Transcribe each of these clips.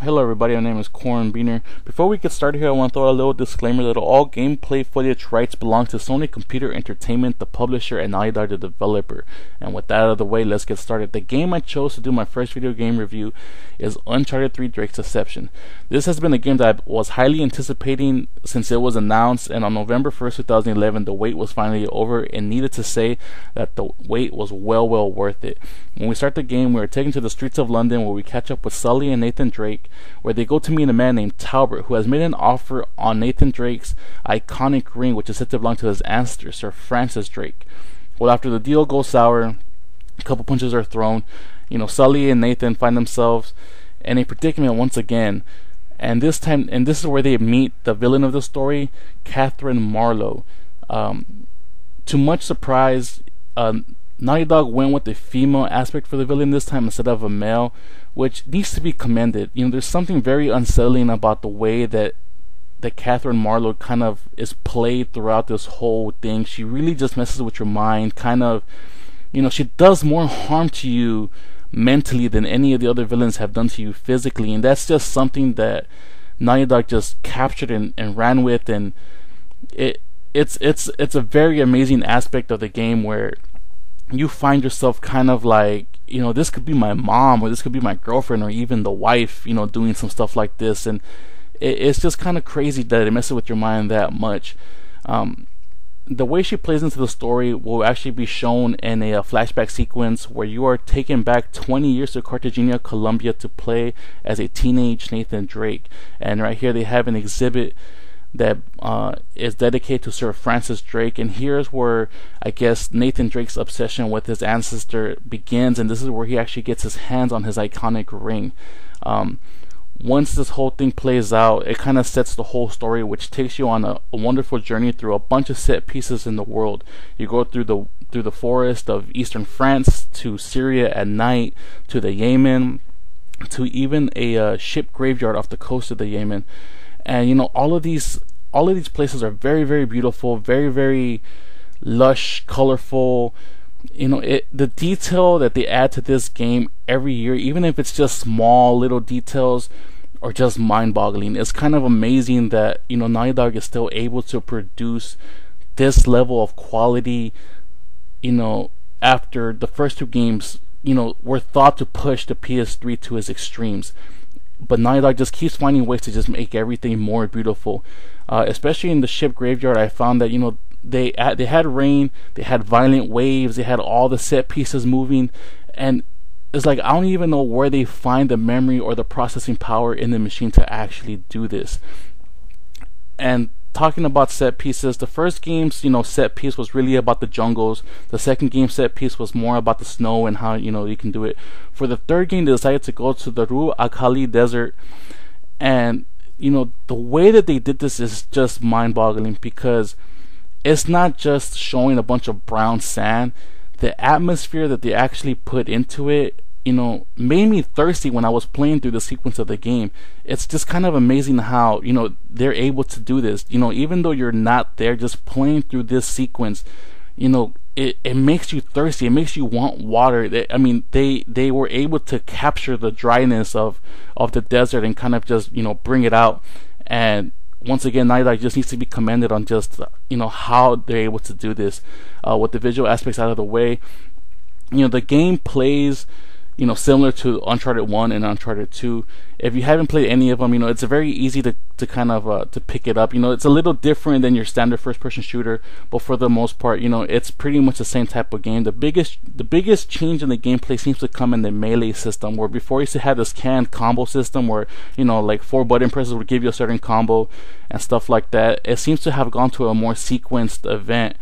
Hello everybody, my name is Corn Beaner. Before we get started here, I want to throw a little disclaimer that all gameplay footage rights belong to Sony Computer Entertainment, the publisher, and Naughty Dog, the developer. And with that out of the way, let's get started. The game I chose to do my first video game review is Uncharted 3: Drake's Deception. This has been a game that I was highly anticipating since it was announced, and on November 1st, 2011, the wait was finally over, and needed to say that the wait was well worth it. When we start the game, we are taken to the streets of London where we catch up with Sully and Nathan Drake, where they go to meet a man named Talbot, who has made an offer on Nathan Drake's iconic ring, which is said to belong to his ancestor, Sir Francis Drake. Well, after the deal goes sour, a couple punches are thrown. Sully and Nathan find themselves in a predicament once again, and this is where they meet the villain of the story, Catherine Marlowe. To much surprise, Naughty Dog went with the female aspect for the villain this time instead of a male, which needs to be commended. There's something very unsettling about the way that Catherine Marlowe kind of is played throughout this whole thing. She really just messes with your mind, she does more harm to you mentally than any of the other villains have done to you physically, and that's just something that Naughty Dog just captured and ran with, and it's a very amazing aspect of the game where you find yourself kind of like, this could be my mom, or this could be my girlfriend, or even the wife, doing some stuff like this, and it's just kind of crazy that it messes with your mind that much. The way she plays into the story will actually be shown in a flashback sequence where you are taken back 20 years to Cartagena, Colombia, to play as a teenage Nathan Drake. And right here they have an exhibit that is dedicated to Sir Francis Drake, and here's where I guess Nathan Drake's obsession with his ancestor begins, and this is where he actually gets his hands on his iconic ring. Once this whole thing plays out, it kind of sets the whole story, which takes you on a wonderful journey through a bunch of set pieces in the world. You go through the forest of eastern France, to Syria at night, to the Yemen, to even a ship graveyard off the coast of the Yemen. And all of these places are very beautiful, very lush, colorful. The detail that they add to this game every year, even if it's just small little details, are just mind-boggling. It's kind of amazing that Naughty Dog is still able to produce this level of quality, after the first two games were thought to push the PS3 to its extremes. But Naughty Dog just keeps finding ways to just make everything more beautiful. Especially in the ship graveyard, I found that they had rain, they had violent waves, they had all the set pieces moving, and it's like I don't even know where they find the memory or the processing power in the machine to actually do this. And talking about set pieces, the first game's set piece was really about the jungles. The second game set piece was more about the snow and how you can do it. For the third game, they decided to go to the Ru Akali Desert, and the way that they did this is just mind-boggling, because it's not just showing a bunch of brown sand. The atmosphere that they actually put into it, made me thirsty when I was playing through the sequence of the game. It's just kind of amazing how, they're able to do this. Even though you're not there, just playing through this sequence, it makes you thirsty. It makes you want water. They were able to capture the dryness of the desert and kind of just, bring it out. And once again, Naughty Dog just needs to be commended on just how they're able to do this with the visual aspects out of the way. The game plays similar to Uncharted 1 and Uncharted 2. If you haven't played any of them, it's very easy to kind of to pick it up. It's a little different than your standard first-person shooter, but for the most part, it's pretty much the same type of game. The biggest change in the gameplay seems to come in the melee system, where before you used to have this canned combo system where like 4 button presses would give you a certain combo and stuff like that. It seems to have gone to a more sequenced event.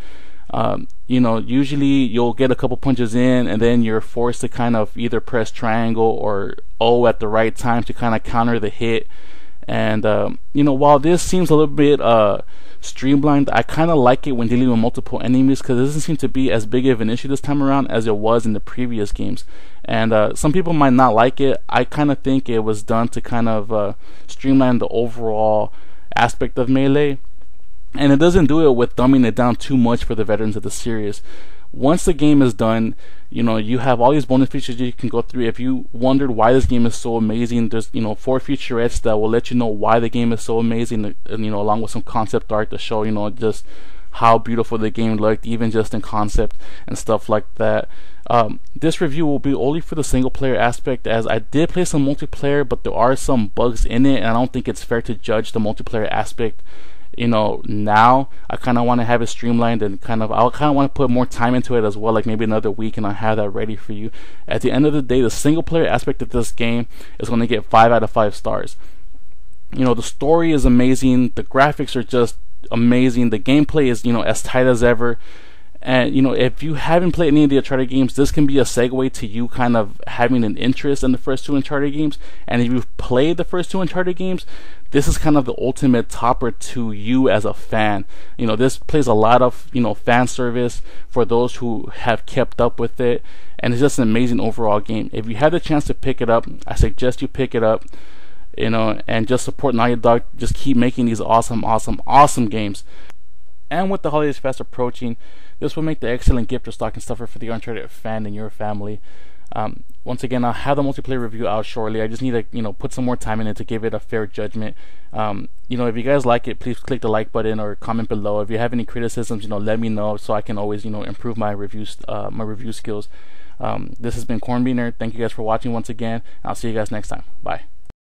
Usually you'll get a couple punches in, and then you're forced to kind of either press triangle or O at the right time to kind of counter the hit. And while this seems a little bit streamlined, I kind of like it when dealing with multiple enemies, because it doesn't seem to be as big of an issue this time around as it was in the previous games. And some people might not like it. I kind of think it was done to kind of streamline the overall aspect of melee. And it doesn't do it with dumbing it down too much for the veterans of the series. Once the game is done, You know, you have all these bonus features you can go through. If you wondered why this game is so amazing, there's, you know, 4 featurettes that will let you know why the game is so amazing, and, you know, along with some concept art to show, you know, just how beautiful the game looked, even just in concept and stuff like that. This review will be only for the single player aspect, as I did play some multiplayer, but there are some bugs in it, and I don't think it's fair to judge the multiplayer aspect, you know, now. I kind of want to have it streamlined, and I kind of want to put more time into it as well, like maybe another week, and I have that ready for you. At the end of the day, the single player aspect of this game is going to get 5 out of 5 stars. You know, the story is amazing, the graphics are just amazing, the gameplay is, you know, as tight as ever. And, you know, if you haven't played any of the Uncharted games, this can be a segue to you kind of having an interest in the first 2 Uncharted games. And if you've played the first 2 Uncharted games, this is kind of the ultimate topper to you as a fan. You know, this plays a lot of, you know, fan service for those who have kept up with it, and it's just an amazing overall game. If you have the chance to pick it up, I suggest you pick it up, you know, and just support Naughty Dog. Just keep making these awesome games. And with the holidays fast approaching, this will make the excellent gift or stocking stuffer for the Uncharted fan in your family. Once again, I'll have the multiplayer review out shortly. I just need to, you know, put some more time in it to give it a fair judgment. You know, if you guys like it, please click the like button or comment below. If you have any criticisms, you know, let me know, so I can always, you know, improve my reviews, my review skills. This has been Cornbeaner. Thank you guys for watching once again. I'll see you guys next time. Bye.